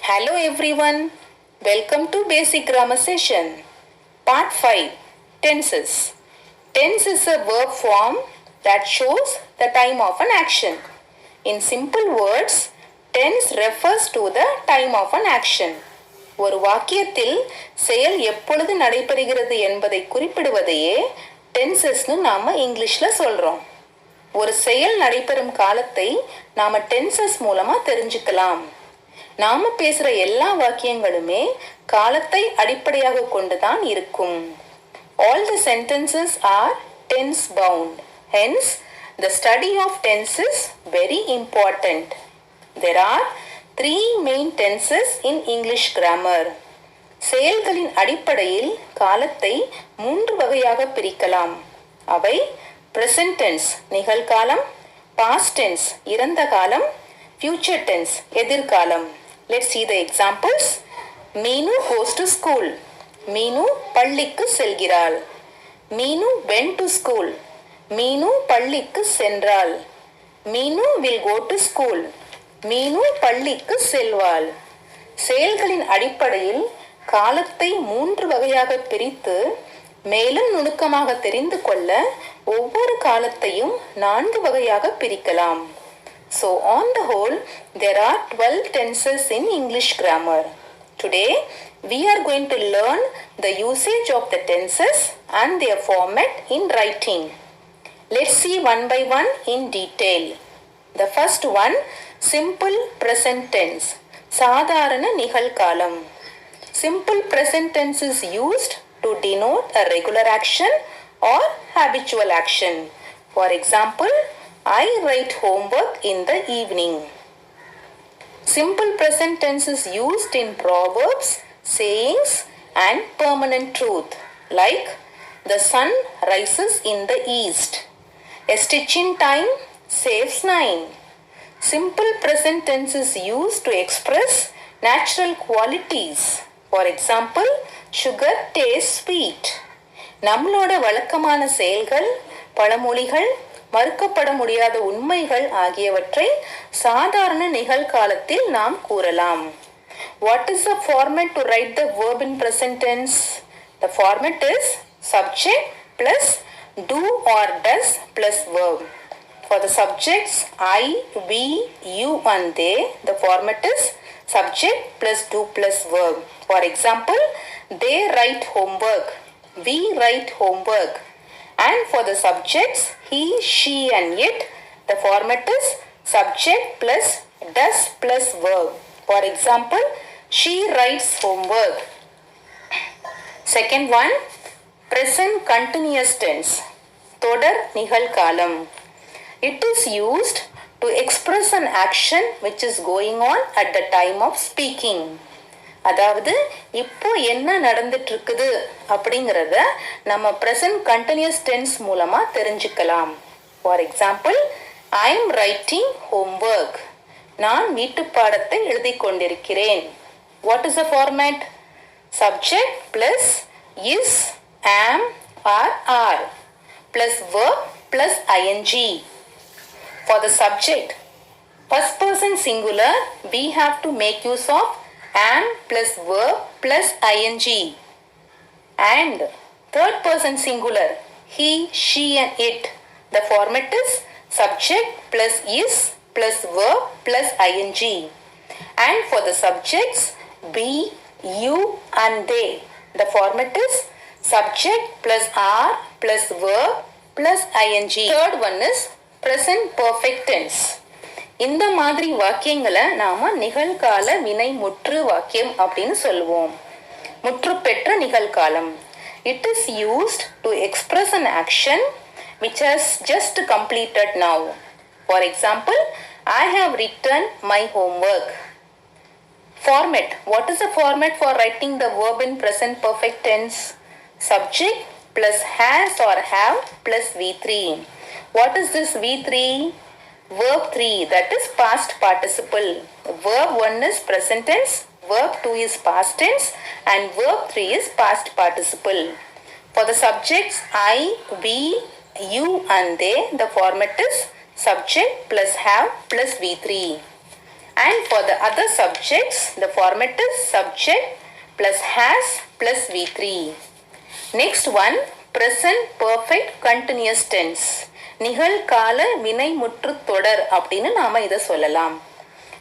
Hello everyone, welcome to Basic Grammar Session. Part 5 Tenses. Tense is a verb form that shows the time of an action. In simple words, tense refers to the time of an action. ஒரு வாக்கியத்தில் செயல் எப்பொழுது நடைபெறுகிறது என்பதை குறிப்பிடுவதையே டென்சஸ்னு நாம இங்கிலீஷ்ல சொல்றோம். ஒரு செயல் நடைபெறும் காலத்தை நாம டென்சஸ் மூலமா தெரிஞ்சுக்கலாம். நாம பேசுற எல்லா வாக்கியங்களுமே காலத்தை அடிப்படையாக கொண்டுதான் இருக்கும். All the sentences are tense bound. Hence, the study of tense is very important. There are 3 main tenses in English grammar. செயல்களின் அடிப்படையில் காலத்தை 3 வகையாக பிரிக்கலாம். அவை present tense நிகழ்காலம், past tense இறந்த காலம், future tense எதிர்காலம். Let's see the examples. Meenu goes to school. Meenu பள்ளிக்கு செல்கிறாள். Meenu went to school. Meenu பள்ளிக்கு சென்றாள். Meenu will go to school. Meenu பள்ளிக்கு செல்வாள். செயல்களின் அடிப்படையில் காலத்தை 3 வகையாக பிரித்து மேலும் நுணுக்கமாக தெரிந்து கொள்ள ஒவ்வொரு காலத்தையும் 4 வகையாக பிரிக்கலாம். So on the whole, there are 12 tenses in English grammar. Today, we are going to learn the usage of the tenses and their format in writing. Let's see one by one in detail. The first one, simple present tense. சாதாரண நிகழ்காலம். Simple present tense is used to denote a regular action or habitual action. For example, I write homework in the evening. Simple present tense is used in proverbs, sayings, and permanent truth, like the sun rises in the east. A stitch in time saves 9. Simple present tense is used to express natural qualities. For example, sugar tastes sweet. நம்மளோட வழக்கமான செயல்கள், பழமொழிகள், மறுக்கப்பட முடியாத உண்மைகள் ஆகியவற்றை சாதாரண நிகழ்காலத்தில் நாம் கூறலாம். What is the format to write the verb in present tense? The format is subject plus do or does plus verb. For the subjects I, we, you and they, the format is subject plus do plus verb. For example, they write homework, we write homework. And for the subjects he, she and it, the format is subject plus does plus verb. For example, she writes homework. Second one, present continuous tense. தொடர் நிகழ்காலம். It is used to express an action which is going on at the time of speaking. அதாவது இப்போ என்ன நடந்துட்டு இருக்குது அப்படிங்கறத நம்ம present continuous tense மூலமா தெரிஞ்சுக்கலாம். For example, I am writing homework. நான் வீட்டுப்பாடத்தை எழுதிக் கொண்டிருக்கிறேன். What is the format? Subject plus is, am, or are plus verb plus ing. For the subject, first person singular, we have to make use of am plus verb plus ing. And third person singular, he, she and it, the format is subject plus is plus verb plus ing. And for the subjects we, you and they, the format is subject plus are plus verb plus ing. Third one is present perfect tense. இந்த மாதிரி வாக்கியங்களை நாம நிகழ்கால வினை முற்று வாக்கியம் அப்படின்னு சொல்லுவோம். முற்று பெற்ற நிகழ்காலம். It is used to express an action which has just completed now. For example, I have written my homework. Format. What is the format for writing the verb in present perfect tense? Subject plus has or have plus V3. What is this V3? Verb 3, that is past participle. Verb 1 is present tense, verb 2 is past tense, and verb 3 is past participle. For the subjects I, we, you and they, the format is subject plus have plus V3. And for the other subjects, the format is subject plus has plus V3. Next one, present perfect continuous tense. நிகழ்கால வினைமுற்று தொடர் அப்படின்னு நாம இதை சொல்லலாம்.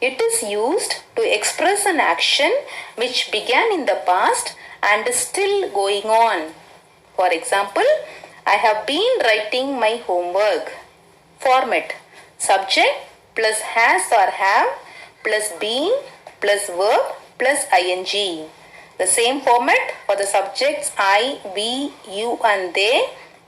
It is used to express an action which began in the past and is still going on. For example, I have been writing my homework. Format, subject plus has or have plus being plus verb plus ing. The same format for the subjects I, we, you and they.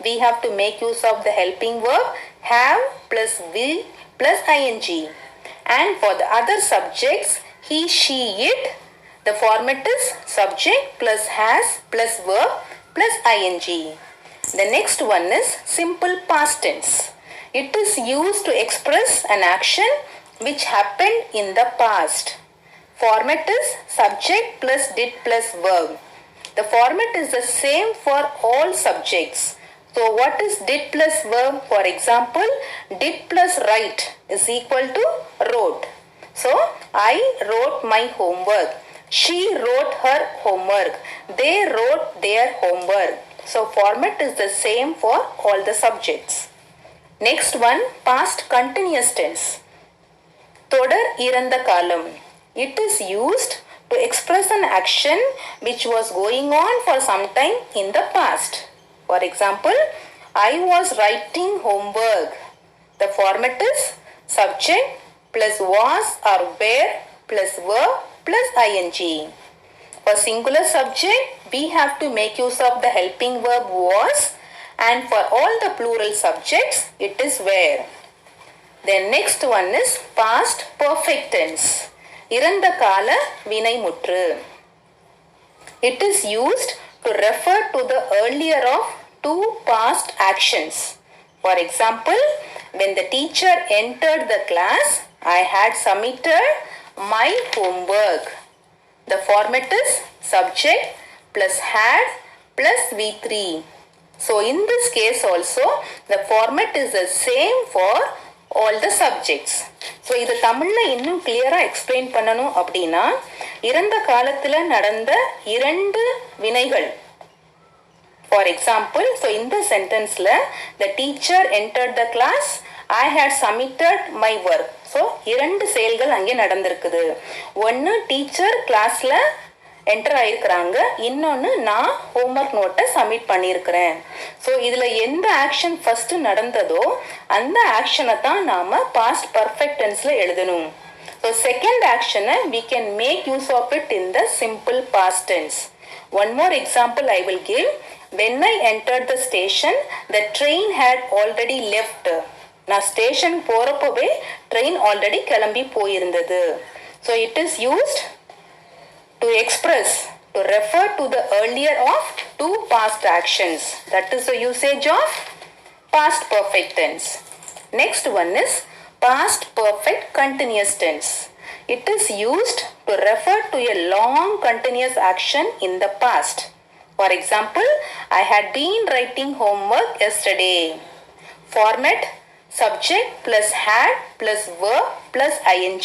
We have to make use of the helping verb have plus will plus ing. And for the other subjects he, she, it, the format is subject plus has plus verb plus ing. The next one is simple past tense. It is used to express an action which happened in the past. Format is subject plus did plus verb. The format is the same for all subjects. So what is did plus verb? For example, did plus write is equal to wrote. So I wrote my homework. She wrote her homework. They wrote their homework. So format is the same for all the subjects. Next one, past continuous tense. தொடர் இறந்த காலம். It is used to express an action which was going on for some time in the past. For example, I was writing homework. The format is subject plus was or were plus verb plus ing. For singular subject, we have to make use of the helping verb was, and for all the plural subjects, it is were. Then next one is past perfect tense. இறந்த கால வினைமுற்று. It is used to refer to the earlier of two past actions. For example, when the teacher entered the class, I had submitted my homework. The format is subject plus had plus V3. So in this case also, the format is the same for all the subjects. So இது தமிழில் இன்னும் கிளியராக explain பண்ணணும் அப்படின்னா, இறந்த காலத்தில் நடந்த இரண்டு வினைகள். ஃபார் எக்ஸாம்பிள், ஸோ இந்த சென்டென்ஸில் the teacher entered the class, I had submitted my work. So இரண்டு செயல்கள் அங்கே நடந்திருக்குது. ஒன்று டீச்சர் கிளாஸில் என்டர் ஆகிருக்கிறாங்க, இன்னொன்று நான் ஹோம்ஒர்க் நோட்டை சப்மிட் பண்ணியிருக்கிறேன். ஸோ இதில் எந்த ஆக்ஷன் ஃபஸ்ட்டு நடந்ததோ அந்த ஆக்ஷனை தான் நாம் பாஸ்ட் பர்ஃபெக்ட் டென்ஸில் எழுதணும். ஸோ செகண்ட் ஆக்ஷனை we can make use of it in the simple past tense. One more example I will give. When I entered the station, the train had already left. நான் station போகிறப்பவே train already கிளம்பி போயிருந்தது. So it is used to express, to refer to the earlier of two past actions. That is the usage of past perfect tense. Next one is past perfect continuous tense. It is used to refer to a long continuous action in the past. For example, I had been writing homework yesterday. Format, subject plus had plus verb plus ing.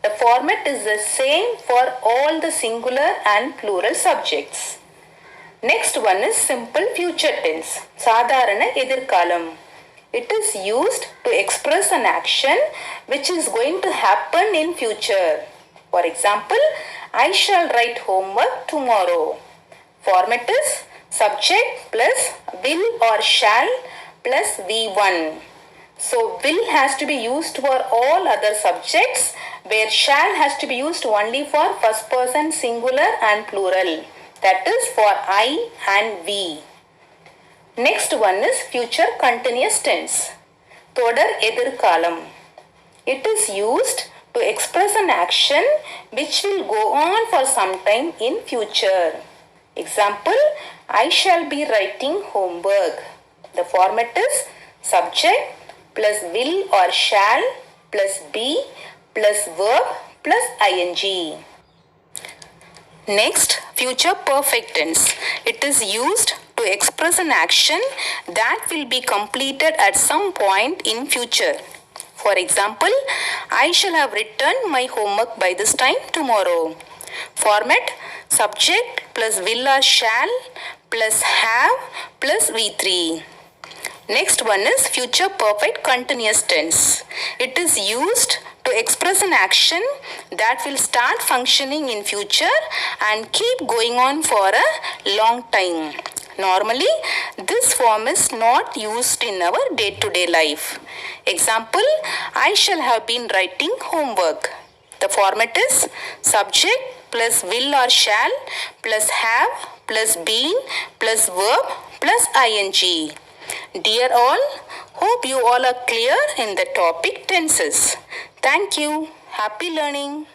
The format is the same for all the singular and plural subjects. Next one is simple future tense. சாதாரண எதிர்காலம். It is used to express an action which is going to happen in future. For example, I shall write homework tomorrow. Format is subject plus will or shall plus V1. So will has to be used for all other subjects, where shall has to be used only for first person singular and plural. That is for I and we. Next one is future continuous tense. தொடர் எதிர்காலம். It is used to express an action which will go on for some time in future. Example, I shall be writing homework. The format is subject plus will or shall plus be plus verb plus ing. Next, future perfect tense. It is used to express an action that will be completed at some point in future. For example, I shall have written my homework by this time tomorrow. Format subject plus will or shall plus have plus V3. Next one is future perfect continuous tense. It is used to express an action that will start functioning in future and keep going on for a long time. Normally, this form is not used in our day-to-day life. Example, I shall have been writing homework. The format is subject plus will or shall plus have plus been plus verb plus ing. Dear all, hope you all are clear in the topic tenses. Thank you. Happy learning.